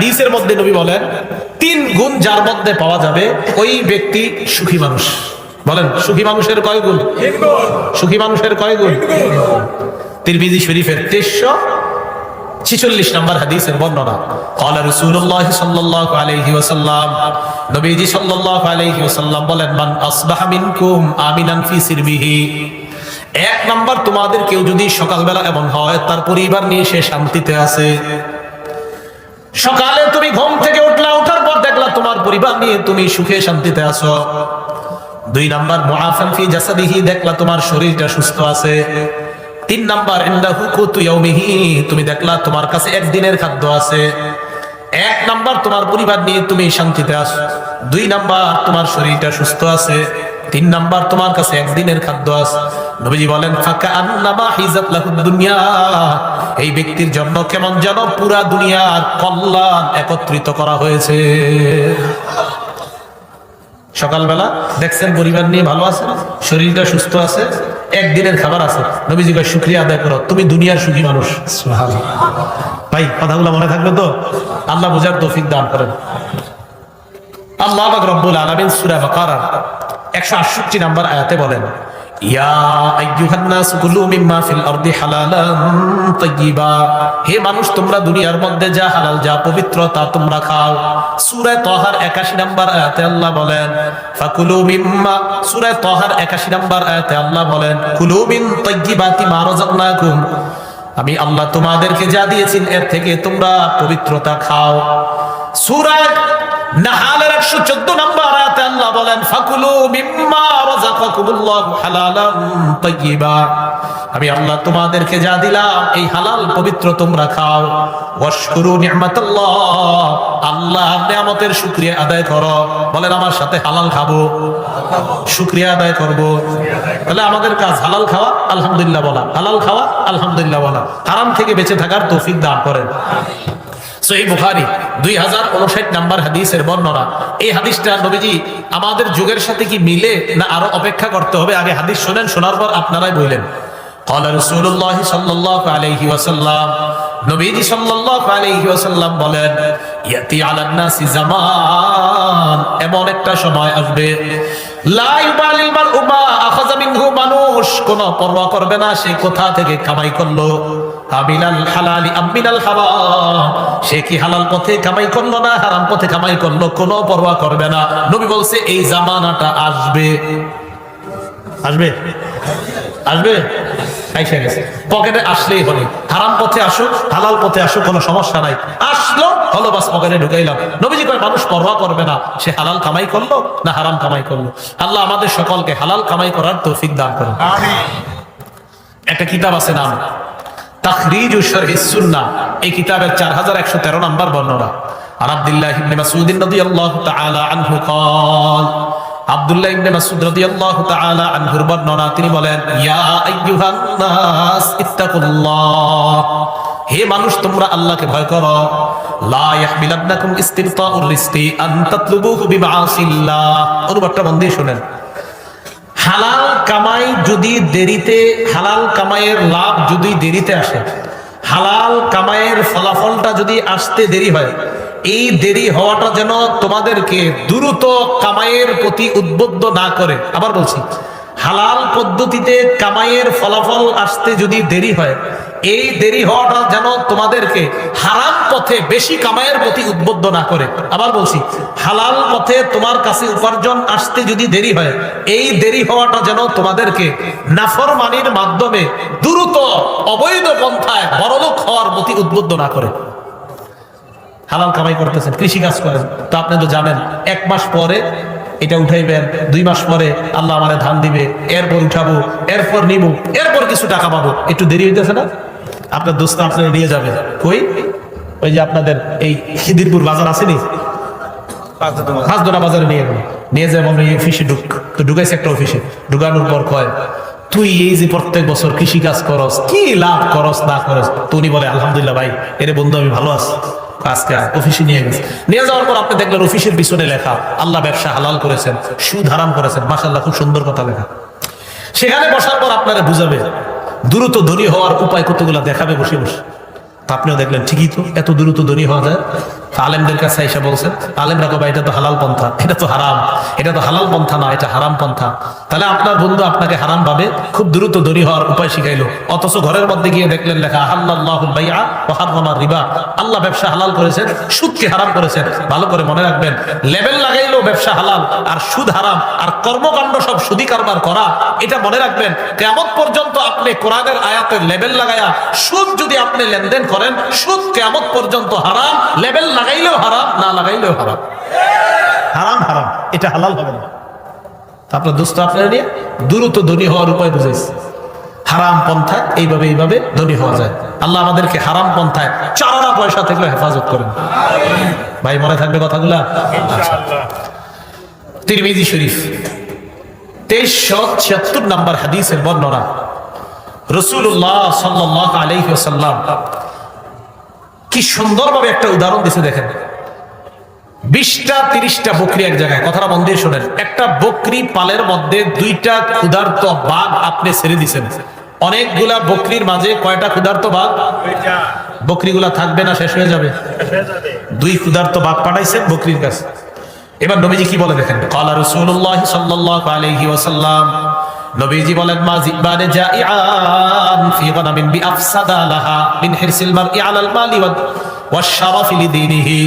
হাদিসের মধ্যে নবী বলেন 3 গুণ যার মধ্যে পাওয়া যাবে ওই ব্যক্তি সুখী মানুষ। বলেন সুখী মানুষের কয় গুণ? সুখী মানুষের কয় গুণ? তিরমিজি শরীফের 1346 নম্বর হাদিসের বর্ণনা। قال رسول الله صلى الله عليه وسلم, নবীজি সাল্লাল্লাহু আলাইহি ওয়াসাল্লাম বলেন, মান আসবাহা মিনকুম আমিনান ফি সিরবিহি, এক নাম্বার তোমাদের কেউ যদি সকালবেলা এমন হয় তার পরিবার নিয়ে সে শান্তিতে আছে। সকালে তুমি ঘুম থেকে উঠলা, ওঠার পর দেখলা তোমার পরিবার নিয়ে তুমি সুখে শান্তিতে আছো। 2 নাম্বার মুআফান ফি জাসাদিহি, দেখলা তোমার শরীরটা সুস্থ আছে। 3 নাম্বার ইনদাহু কুতু ইয়াউমিহি, তুমি দেখলা তোমার কাছে একদিনের খাদ্য আছে। 1 নাম্বার তোমার পরিবার নিয়ে তুমি শান্তিতে আছো, 2 নাম্বার তোমার শরীরটা সুস্থ আছে, 3 নাম্বার তোমার কাছে একদিনের খাদ্য আছে। নবীজি বলেন ফাকা আন্নামা হিজাত লাহুদ দুনিয়া, এই ব্যক্তির জন্য কেমন যেন পুরা দুনিয়ার কল্যাণ একত্রিত করা হয়েছে। সকালবেলা দেখছেন পরিবার নিয়ে ভালো আছে, শরীরটা সুস্থ আছে, একদিনের খাবার আছে, নবীজি কয় শুকরিয়া আদায় করো, তুমি দুনিয়ার সুখী মানুষ। সুবহানাল্লাহ। ভাই কথাগুলো মনে থাকবে তো? আল্লাহ বুঝার তৌফিক দান করেন। আল্লাহ পাক রব্বুল আলামিন সূরা বাকারার 168 নম্বর আয়াতে বলেন, ইয়া আইয়ুহান নাস কুলু মিম্মা ফিল আরদি হালালান তাইয়্যিবা, হে মানুষ তোমরা দুনিয়ার মধ্যে যা হালাল যা পবিত্র তা তোমরা খাও। সূরা তাহার 81 নম্বর আয়াতে আল্লাহ বলেন ফাকুলু মিম্মা, সূরা তাহার 81 নম্বর আয়াতে আল্লাহ বলেন কুলু মিন তাইয়্যিবাতি মা রাযাকনাকুম, আমি আল্লাহ তোমাদেরকে যা দিয়েছি এর থেকে তোমরা পবিত্রতা খাও। সূরা নাহালের 114 নম্বর আয়াতে আল্লাহ বলেন ফাকুলু মিম্মা রাযাকাকুমুল্লাহু হালালান তাইয়্যিবা, আমি আল্লাহ তোমাদেরকে যা দিলাম এই হালাল পবিত্র তোমরা খাও। ওয়াশকুরু নি'মাতাল্লাহ, আল্লাহর নিয়ামতের শুকরিয়া আদায় করো। বলেন আমার সাথে হালাল খাবো, শুকরিয়া আদায় করব। তাহলে আমাদের কাজ হালাল খাওয়া, আলহামদুলিল্লাহ বলা, হালাল খাওয়া, আলহামদুলিল্লাহ বলা, হারাম থেকে বেঁচে থাকার তৌফিক দান করেন। সহিহ বুখারী 2059 নম্বর হাদিসের বর্ণনা। এই হাদিসটা নবীজি আমাদের যুগের সাথে কি মিলে না আরো অপেক্ষা করতে হবে? আগে হাদিস শুনেন, শোনার পর আপনারাই বললেন। قال رسول الله صلى الله عليه وسلم, নবীজি সাল্লাল্লাহু আলাইহি ওয়াসাল্লাম বলেন ইয়াতি আলান নাসি জামান, এমন একটা সময় আসবে লা ইউবালিল মারউ মা আখাযা মিনহু, মানুষ কোনো পরোয়া করবে না সে কোথা থেকে কামাই করলো। আমিনাল হালালি আমিনাল হারাম, সে কি হালাল পথে কামাই করলো না হারাম পথে কামাই করলো, কোনো পরোয়া করবে না। নবী বলছে এই জামানাটা আসবে। আসবে? আসবে? আইসা গেছে। পকেটে আসলেই হলো, হারাম পথে আসুক হালাল পথে আসুক কোনো সমস্যা নাই, আসলো হলো বাস পকেটে ঢুকাইলাম। নবীজি কয় মানুষ পরোয়া করবে না সে হালাল কামাই করলো না হারাম কামাই করলো। আল্লাহ আমাদের সকলকে হালাল কামাই করার তৌফিক দান করুন। আমিন। একটা কিতাব আছে নাম তাখরিজু শারহিস সুন্নাহ, এই কিতাবের 4113 নম্বর বর্ণনা। আর আব্দুল্লাহ ইবনে মাসউদ রাদিয়াল্লাহু তাআলা আনহু قال, আব্দুল্লাহ ইবনে মাসউদ রাদিয়াল্লাহু তাআলা আনহুর বর্ণনা, তিনি বলেন ইয়া আইয়ুহান নাস ইত্তাকুল্লাহ, হে মানুষ তোমরা আল্লাহকে ভয় করো। লা ইয়াহমিলান্নাকুম ইস্তিরতাউর রিজকি আন তাতলুবুহু বিমাআসিল্লাহ, অনুবাদটা মন দিয়ে শুনেন। হালাল কামাই যদি দেরিতে, হালাল কামাইয়ের লাভ যদি দেরিতে আসে, হালাল কামাইয়ের ফলাফলটা যদি আসতে দেরি হয়, এই দেরি হওয়াটা যেন তোমাদেরকে দ্রুত কামাইয়ের প্রতি উদ্বুদ্ধ না করে। আবার বলছি, হালাল পদ্ধতিতে কামাইয়ের ফলাফল আসতে যদি দেরি হয়, এই দেরি হওয়াটা যেন তোমাদেরকে হারাম পথে বেশি কামাইয়ের প্রতি উদ্বুদ্ধ না করে। আবার বলছি, হালাল পথে তোমার কাছে উপার্জন আসতে যদি দেরি হয়, এই দেরি হওয়াটা যেন তোমাদেরকে নাফরমানির মাধ্যমে দ্রুত অবৈধ পন্থায় বড়লোক হওয়ার প্রতি উদ্বুদ্ধ না করে। হালাল কামাই করতেছেন, কৃষি কাজ করেন, তো আপনি তো জানেন 1 মাস পরে এটা উঠাইবেন, 2 মাস পরে আল্লাহ আমারে ধান দিবে, এরপর উঠাবো, এরপর নিবো, এরপর কিছু টাকা পাবো, একটু দেরি হইতেছে না? আপনার দোস্ত আপনারা নিয়ে যাবে কই? ওই যে আপনাদের এই খিদিরপুর বাজার আসেনি, হাসদোনা বাজারে নিয়ে যাবো আমরা, এই অফিসে তো ঢুকাইছে একটা অফিসে, ঢুকানোর পর কয় তুই এই যে প্রত্যেক বছর কৃষি কাজ করস, কি লাভ করস না করস? তো উনি বলে আলহামদুলিল্লাহ ভাই, এরে বন্ধু আমি ভালো আছি। আজকে অফিসে নিয়ে গেছে, নিয়ে যাওয়ার পর আপনি দেখলেন অফিসের পিছনে লেখা আল্লাহ ব্যবসা হালাল করেছেন, সুদ হারাম করেছেন, মাশাআল্লাহ খুব সুন্দর কথা লেখা। সেখানে বসার পর আপনারা বুঝাবে, দ্রুত ধনী হওয়ার উপায় কতগুলা দেখাবে বসে বসে। তা আপনিও দেখলেন ঠিকই তো, এত দ্রুত ধনী হওয়া যায়। আলেমদের কাছে এসে বলছেন, আলেমরা কবে এটা তো হালাল পন্থা, এটা তো হারাম, এটা তো হালাল পন্থা না, এটা হারাম পন্থা। তাহলে আপনার বন্ধু আপনাকে হারাম ভাবে খুব দ্রুত দড়ি হওয়ার উপায় শিখাইলো, অথচ ঘরের মধ্যে গিয়ে দেখলেন লেখা আহাল্লাল্লাহুল বাইআ ওয়া হাররামা রিবা, আল্লাহ ব্যবসা হালাল করেছেন, সুদকে হারাম করেছেন। ভালো করে মনে রাখবেন, লেবেল লাগাইলো ব্যবসা হালাল আর সুদ হারাম আর কর্মকাণ্ড সব সুদি কারবার করা, এটা মনে রাখবেন। কিয়ামত পর্যন্ত আপনি কোরআনের আয়াতের লেবেল লাগায়া সুদ যদি আপনি লেনদেন করেন, সুদ কিয়ামত পর্যন্ত হারাম, লেবেল লাগাইলেও হারাম, না লাগাইলেও হারাম। হারাম হারাম, এটা হালাল হবে না। আপনার দোস্ত আপনারা নিয়ে দ্রুত ধনী হওয়ার উপায় বুঝাইছে, হারাম পন্থায় এইভাবে এইভাবে ধনী হওয়া যায়। আল্লাহ আমাদেরকে হারাম পন্থায় চারানা পয়সা থেকে হেফাজত করেন। ভাই মনে থাকবে কথাগুলা? তিরমিজি শরীফ 2376 নম্বর হাদিসের বর্ণনা, রাসূলুল্লাহ সাল্লাল্লাহু আলাইহি ওয়াসাল্লাম কি সুন্দরভাবে একটা উদাহরণ দিয়েছে দেখেন। 20টা 30টা বকরি এক জায়গায়, কথাটা মন দিয়ে শোনেন। একটা বকরি পালের মধ্যে 2টা ক্ষুধার্ত বাঘ আপনি ছেড়ে দিয়েছেন। অনেকগুলা বকরির মাঝে কয়টা ক্ষুধার্ত বাঘ? বকরিগুলা থাকবে না, শেষ হয়ে যাবে। 2 ক্ষুধার্ত বাঘ পাঠাইছেন বকরির কাছে। এবার নবীজি কি বলে দেখেন, ক্বালা রাসূলুল্লাহ সাল্লাল্লাহু আলাইহি ওয়াসাল্লাম, নবীজি বলেন, মা জিবানে জাইআন ফি গানামিন বিআফসাদা লাহা মিন হিরসিল মারই আলাল মালি ওয়াশ শারাফি লিদীনিহি।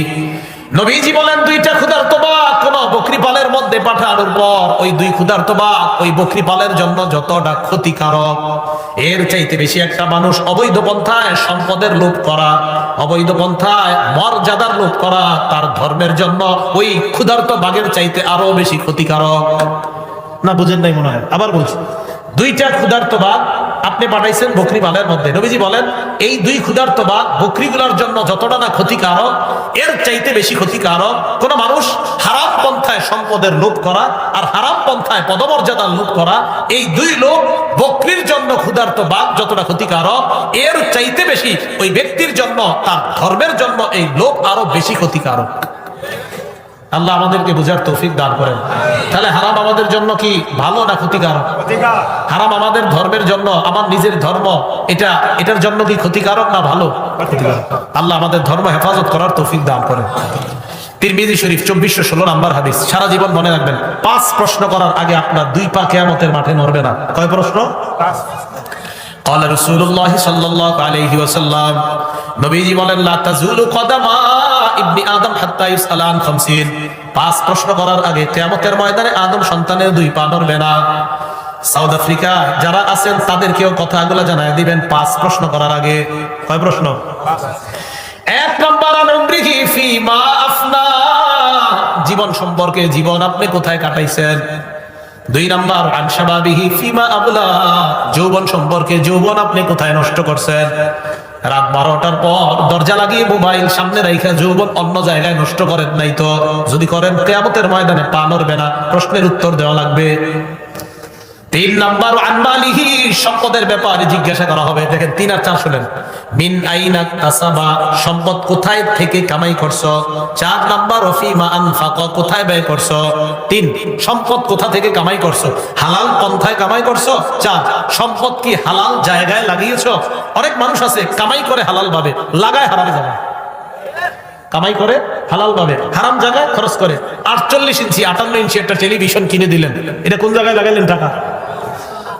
নবীজি বলেন, 2টা ক্ষুধার্ত বাঘ কোন বকরি পালের মধ্যে পাঠানোর পর ওই 2 ক্ষুধার্ত বাঘ ওই বকরি পালের জন্য যতটা ক্ষতিকারক, এর চাইতে বেশি একটা মানুষ অবৈধ পন্থায় সম্পদের লোভ করা, অবৈধ পন্থায় মর্যাদার লোভ করা তার ধর্মের জন্য ওই ক্ষুধার্ত বাঘের চাইতে আরো বেশি ক্ষতিকারক। না বুঝেন নাই মনে হয়, আবার বলছি। 2টা ক্ষুধার্ত বাঘ আপনি পাঠাইছেন বকরি পালের মধ্যে। নবীজি বলেন, এই 2 ক্ষুধার্ত বাঘ বকরিগুলোর জন্য যতটা না ক্ষতিকারক, এর চাইতে বেশি ক্ষতিকারক কোন মানুষ হারাম পন্থায় সম্পদের লোভ করা আর হারাম পন্থায় পদমর্যাদার লোভ করা। এই 2 লোক বকরির জন্য ক্ষুধার্ত বাঘ যতটা ক্ষতিকারক, এর চাইতে বেশি ওই ব্যক্তির জন্য, তার ধর্মের জন্য এই লোভ আরো বেশি ক্ষতিকারক। আল্লাহ আমাদেরকে বুঝার তৌফিক দান করেন। তাহলে হারাম আমাদের জন্য কি ভালো না ক্ষতিকারক? হারাম আমাদের ধর্মের জন্য, আমার নিজের ধর্ম, এটার জন্য কি ক্ষতিকারক না ভালো? আল্লাহ আমাদের ধর্ম হেফাজত করার তৌফিক দান করেন। তিরমিজি শরীফ 2416 নম্বর হাদিস। সারা জীবন মনে রাখবেন, 5 প্রশ্ন করার আগে আপনার 2 পা কিয়ামতের মাঠে নড়বে না। কয় প্রশ্ন? 5। قال رسول الله صلى الله عليه وسلم, নবীজি বলেন, লা তাজুলু কদামা ইবনি আদম হাত্তা ইউসআল আন 50। 5 প্রশ্ন করার আগে কিয়ামতের ময়দানে আদম সন্তানের 2 পা নড়বে না। সাউথ আফ্রিকা যারা আছেন তাদেরকেও কথাগুলো জানায় দিবেন 5 প্রশ্ন করার আগে। কয় প্রশ্ন? 1 নম্বর, আনউমরিহি ফিমা আফনা, জীবন সম্পর্কে, জীবন আপনি কোথায় কাটাইছেন। 2 নম্বর, আন শাবাবিহি ফিমা আবলা, যৌবন সম্পর্কে, যৌবন আপনি কোথায় নষ্ট করছেন। রাত 12টার পর দরজা লাগিয়ে মোবাইল সামনে রাখা যৌবন অন্য জায়গায় নষ্ট করেন নাই তো? যদি করেন, কিয়ামতের ময়দানে পা নড়বে না, প্রশ্নের উত্তর দেওয়া লাগবে। 3 নম্বর, আন মালিহি, সম্পদের ব্যাপারে জিজ্ঞাসা করা হবে। দেখেন 3 আর 4 শুনেন। মিন আইনা কাসাবা, সম্পদ কোথায় থেকে কামাই করছো। 4 নম্বর, ফিমা আনফাকা, কোথায় ব্যয় করছো। 3, সম্পদ কোথা থেকে কামাই করছো, হালাল পন্থায় কামাই করছো। 4, সম্পদ কি হালাল জায়গায় লাগিয়েছো। অনেক মানুষ আছে কামাই করে হালাল ভাবে, লাগায় হারাম জায়গায়। কামাই করে হালাল ভাবে, হারাম জায়গায় খরচ করে। 48 ইঞ্চি 58 ইঞ্চি একটা টেলিভিশন কিনে দিলেন, এটা কোন জায়গায় লাগাইলেন টাকা?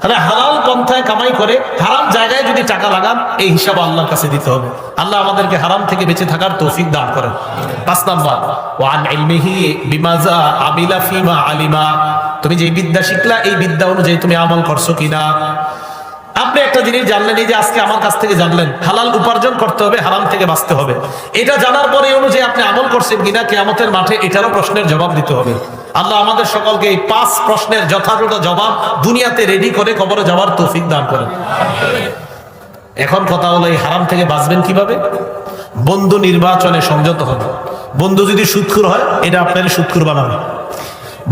তাহলে হালাল পন্থায় কামাই করে হারাম জায়গায় যদি টাকা লাগান, এই হিসাব আল্লাহর কাছে দিতে হবে। আল্লাহ আমাদেরকে হারাম থেকে বেঁচে থাকার তৌফিক দান করেন। 5 নাম্বার, ওয়ান ইলমিহি বিমাযা আমিলা ফিমা আলিমা, তুমি যে বিদ্যা শিখলা এই বিদ্যা অনুযায়ী তুমি আমল করছো কিনা। আপনি একটা জিনিস জানলেন, এই যে আজকে আমার কাছ থেকে জানলেন, হালাল উপার্জন করতে হবে, হারাম থেকে বাঁচতে হবে। এটা জানার পরে অনুযায়ী আপনি আমল করছেন কিনা, কিয়ামতের মাঠে এটারও প্রশ্নের জবাব দিতে হবে। আল্লাহ আমাদের সকলকে এই 5 প্রশ্নের যথাযথ জবাব দুনিয়াতে রেডি করে কবরে যাওয়ার তৌফিক দান করেন। এখন কথা হলো, এই হারাম থেকে বাঁচবেন কিভাবে? বন্ধু নির্বাচনে সংযত হবে। বন্ধু যদি সুদখোর হয়, এটা আপনাকে সুদখোর বানাবে।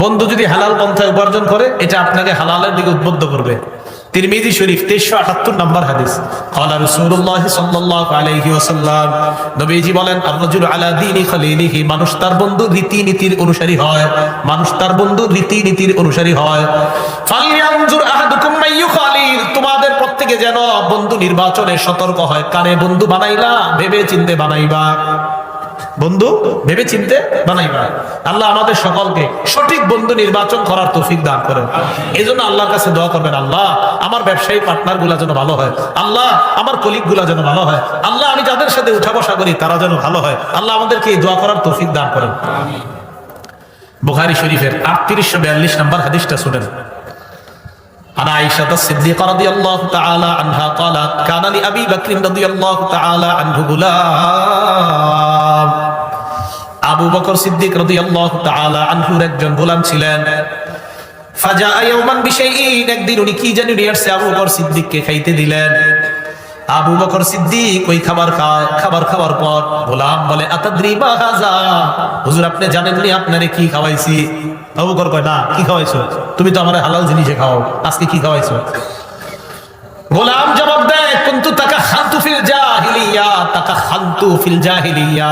বন্ধু যদি হালাল পন্থায় উপার্জন করে, এটা আপনাকে হালালের দিকে উদ্বুদ্ধ করবে। তিরমিজি শরীফ 2378 নম্বর হাদিস। ক্বালা রাসূলুল্লাহ সাল্লাল্লাহু আলাইহি ওয়াসাল্লাম, নবীজি বলেন, আর-রাজুলু আলা দীনি খলিলিহি, মানুষ তার বন্ধুর রীতিনীতির অনুসারী হয়। মানুষ তার বন্ধুর রীতিনীতির অনুসারী হয়। ফালইয়ানজুর আহাদুকুম মাইয়ু খালিল, তোমাদের প্রত্যেকে যেন বন্ধু নির্বাচনে সতর্ক হয়। কারে বন্ধু বানাইলা ভেবে চিন্তে বানাইবা। বন্ধু ভেবে চিনতে বানাইবা। আল্লাহ আমাদের সকলকে সঠিক বন্ধু নির্বাচন করার তৌফিক দান করেন। এই জন্য আল্লাহর কাছে দোয়া করবেন, আল্লাহ আমার ব্যবসায়ী পার্টনার গুলা যেন ভালো হয়, আল্লাহ আমার কলিগ গুলা যেন ভালো হয়, আল্লাহ আমি যাদের সাথে উঠা বসা করি তারা যেন ভালো হয়। আল্লাহ আমাদেরকে এই দোয়া করার তৌফিক দান করেন। বুখারী শরীফের 3842 নম্বর হাদিসটা শুনেন। عن عائشة الصديقة رضي الله تعالى عنها قالت كان لأبي بكر رضي الله تعالى عنه غلام আবু বকর সিদ্দিক রাদিয়াল্লাহু তাআলা আনহুর একজন গোলাম ছিলেন। ফাজাআ ইয়াওমান বিশাইইন, একদিন উনি কি জানি নিয়ে আসছে, আবু বকর সিদ্দিককে খাইতে দিলেন। আবু বকর সিদ্দিক ওই খাবার খাওয়ার পর গোলাম বলে আতাদ্রি মা হাযা, হুজুর আপনি জানেননি আপনারে কি খাওয়াইছি? আবু বকর কয় না, কি খাওয়াইছো? তুমি তো আমারে হালাল জিনিসে খাওয়াও, আজকে কি খাওয়াইছো? গোলাম জবাব দেয় কুনতু তাকাখানতু ফিল জাহিলিয়া,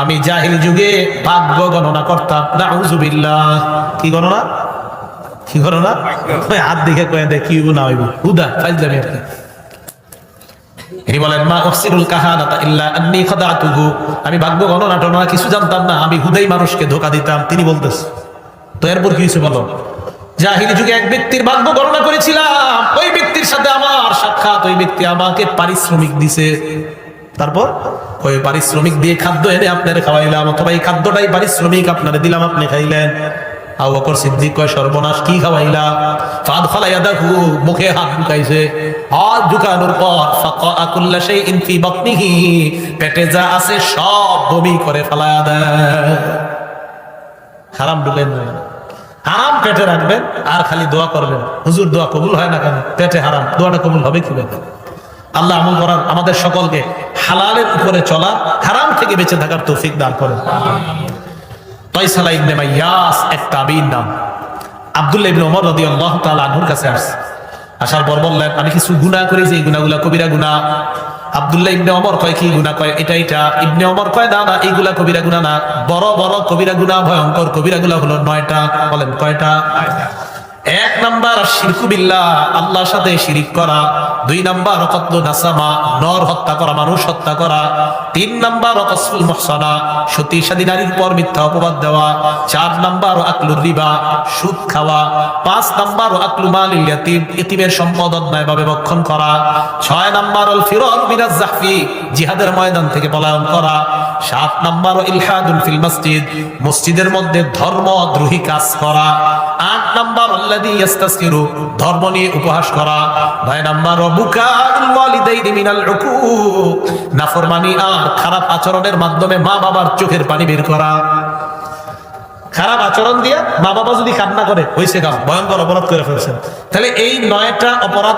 আমি জাহিল যুগে ভাগ্য গণনা করতাম। নাউযুবিল্লাহ, কি গণনা? কি গণনা? ওই হাত দিকে কয়ে দেয় কি গুনাহ হইব, হুদা ফাইজলামি আপনি। তিনি বলেন মা উহসিরুল কাহানাতা ইল্লা আন্নী খাদাতুহু, আমি ভাগ্য গণনা টনা কিছু জানতাম না, আমি হুদাই মানুষকে ধোঁকা দিতাম। তিনি বলতেছে তো এরপর কি হয়েছে বলো? জাহিলি যুগে এক ব্যক্তির ভাগ্য গণনা করেছিলাম, ওই ব্যক্তির সাথে আমার সাক্ষাৎ, ওই ব্যক্তি আমাকে পারিশ্রমিক দিছে, তারপর ওই পারিশ্রমিক দিয়ে খাদ্য এনে আপনারে খাওয়াইলাম, অথবা এই খাদ্যটাই পারিশ্রমিক আপনারে দিলাম, আপনি খাইলেন। আবু বকর সিদ্দিক কয় সর্বনাশ, কি খাওয়াইলা? ফাদখালা ইয়াদাহু, মুখে হাত ঢুকাইছে। হাত ঢুকানোর পর ফাকা কুল্লা শাইইন ফি বাতনিহি, পেটে যা আছে সব বমি করে ফেলায়া দেয়। হারাম ঢুকেন না, হারাম পেটে রাখবেন আর খালি দোয়া করবেন, হুজুর দোয়া কবুল হয় না কেন? পেটে হারাম, দোয়াটা কবুল হবে কিভাবে? আল্লাহ আমল করার, আমাদের সকলকে হালালের উপরে চলা, হারাম থেকে বেঁচে থাকার তৌফিক দান করেন। তাইসালা ইবনে মাইয়াস এক তাবিঈর নাম। আব্দুল্লাহ ইবনে ওমর রাদিয়াল্লাহু তাআলা আনহুর কাছে আসছে। আসার পর বললেন আমি কিছু গুনাহ করেছি, এই গুনাহগুলো কবিরা গুনাহ। আব্দুল্লাহ ইবনে ওমর কয় কি গুনাহ? কয় এটা। ইবনে ওমর কয় না না, এইগুলা কবিরা গুনাহ না, বড় বড় কবিরা গুনাহ, ভয়ঙ্কর কবিরা গুনাহ হলো 9টা। বলেন কয়টা? 1 নাম্বার শিরকু বিল্লাহ, আল্লাহর সাথে শিরিক করা। 2 নাম্বার কতলু নাসামা, নর হত্যা করা, মানুষ হত্যা করা। 3 নাম্বার কসফুল মুহসানা, সতী সাদী নারীর উপর মিথ্যা অপবাদ দেওয়া। 4 নাম্বার আকলুর রিবা, সুদ খাওয়া। 5 নাম্বার আকলু মালিল ইয়াতীম, ইতিমের সম্পদ অন্যায়ভাবে ভক্ষণ করা। 6 নাম্বার আল ফিরার মিনাজ জাহফি, জিহাদের ময়দান থেকে পলায়ন করা। 7 নাম্বার ইলহাদুল ফিল মসজিদ, মসজিদের মধ্যে ধর্মদ্রোহী কাজ করা। 8 নাম্বার আল্লাযী ইস্তাসকিরু, ধর্ম নিয়ে উপহাস করা। 9 নাম্বার বুকাউল ওয়ালিদাইনি মিনাল উকুক, নাফরমানি আর খারাপ আচরণের মাধ্যমে মা বাবার চোখের পানি বের করা। খারাপ আচরণ দিয়ে মা বাবা যদি কান্না করে, হইছে কাম, ভয়ঙ্কর অপরাধ করে ফেলছেন। তাহলে এই 9টা অপরাধ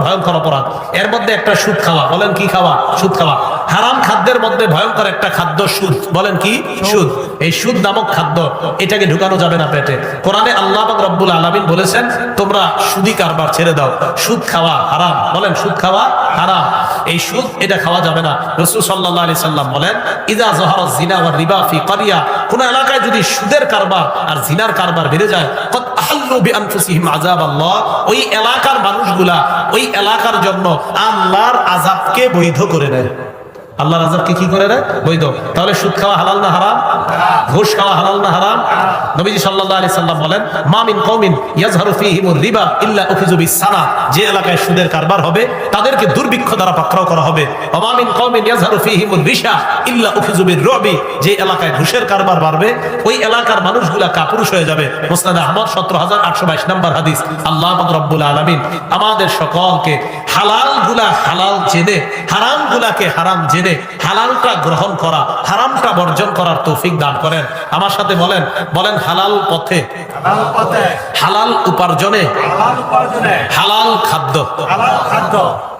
ভয়ঙ্কর অপরাধ। এর মধ্যে একটা সুদ খাওয়া। বলেন কি খাওয়া? সুদ খাওয়া। হারাম খাদ্যের মধ্যে ভয়ঙ্কর একটা খাদ্য সুদ। বলেন কি? সুদ। এই সুদ নামক খাদ্য, এটাকে ঢুকানো যাবে না পেটে। কোরআনে আল্লাহ পাক রব্বুল আলামিন বলেছেন তোমরা সুদি কারবার ছেড়ে দাও, সুদ খাওয়া হারাম। বলেন সুদ খাওয়া হারাম, এই সুদ এটা খাওয়া যাবে না। রাসূল সাল্লাল্লাহু আলাইহি সাল্লাম বলেন ইযা যাহারা যিনা ওয়া রিবা ফি ক্বরিয়া, কোন এলাকায় যদি সুদের কারবার আর জিনার কারবার বেড়ে যায়, কদ আহাল্লু বিআনফুসিহিম আযাবাল্লাহ, ওই এলাকার মানুষগুলা ওই এলাকার জন্য আল্লাহর আযাবকে বৈধ করে নেয়। আল্লাহর আযাবকে কি করে নেয়? বৈধ। তাহলে সুদ খাওয়া হালাল না হারাম? ঘুষ খাওয়া হালাল না হারাম? নবীজি সাল্লাল্লাহু আলাইহি সাল্লাম বলেন মা মিন কওমিন ইয়াজহারু ফীহিমুর রিবা ইল্লা উখিযু বিসসানা, যে এলাকায় সুদের কারবার হবে তাদেরকে দুর্ভিক্ষ দ্বারা পাকড়াও করা হবে। ওয়া মা মিন কওমিন ইয়াজহারু ফীহিমুর রিশা ইল্লা উখিযু বিররুবি, যে এলাকায় ঘুষের কারবার বাড়বে ওই এলাকার মানুষগুলা কাপুরুষ হয়ে যাবে। মুসনাদ আহমদ 17822 নম্বর হাদিস। আল্লাহ পাক রব্বুল আলামিন আমাদের সকলকে হালালগুলা হালাল জেনে, হারামগুলাকে হারাম জেনে হালালটা গ্রহণ করা, হারামটা বর্জন করার তৌফিক দান করেন। আমার সাথে বলেন হালাল পথে, হালাল উপার্জনে, হালাল খাদ্য।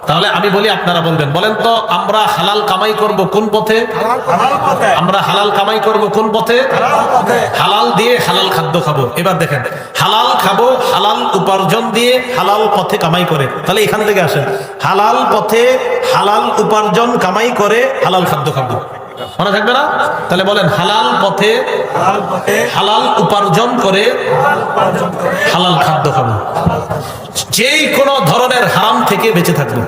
তাহলে আমি বলি আপনারা বলবেন, বলেন তো আমরা হালাল কামাই করব কোন পথে? আমরা হালাল কামাই করব কোন পথে? হালাল দিয়ে হালাল খাদ্য খাবো। এবার দেখেন, হালাল খাবো হালাল উপার্জন দিয়ে, হালাল পথে কামাই করে। তাহলে এখান থেকে আসেন, হালাল পথে হালাল উপার্জন কামাই করে হালাল খাদ্য খাবো। মনে থাকবে না? তাহলে বলেন, হালাল পথে হালাল উপার্জন করে হালাল খাদ্য খাবো, যেই কোন ধরনের হারাম থেকে বেঁচে থাকবো।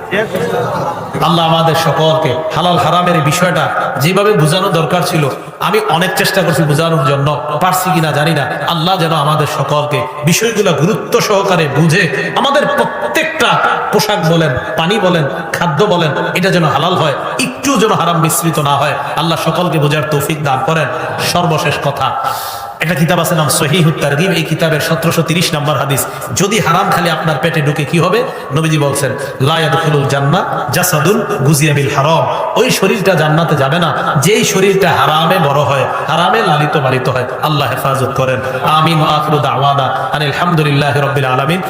আল্লাহ আমাদের সকলকে হালাল হারামের বিষয়টা যেভাবে বোঝানো দরকার ছিল, আমি অনেক চেষ্টা করছি বোঝানোর জন্য, পারছি কিনা জানি না। আল্লাহ যেন আমাদের সকলকে বিষয়গুলো গুরুত্ব সহকারে বুঝে আমাদের প্রত্যেকটা পোশাক বলেন, পানি বলেন, খাদ্য বলেন, এটা যেন হালাল হয়, একটু যেন হারাম মিশ্রিত না হয়। আল্লাহ সকলকে বোঝার তৌফিক দান করেন। সর্বশেষ কথা, একটা কিতাব আছে নাম সহিহুত তারগিব, এই কিতাবের 1730 নম্বর হাদিস, যদি হারাম খালি আপনার পেটে ঢুকে কি হবে? নবীজি বলছেন, লা ইয়াদখুলুল জান্নাহ জাসাদুন গুজিয়া বিল হারাম, ওই শরীরটা জান্নাতে যাবে না যেই শরীরটা হারামে বড় হয়, হারামে লালিত পালিত হয়। আল্লাহ হেফাজত করেন। আমিন। ওয়া আখিরু দাওয়ানা আনিল হামদুলিল্লাহি রাব্বিল আলামিন।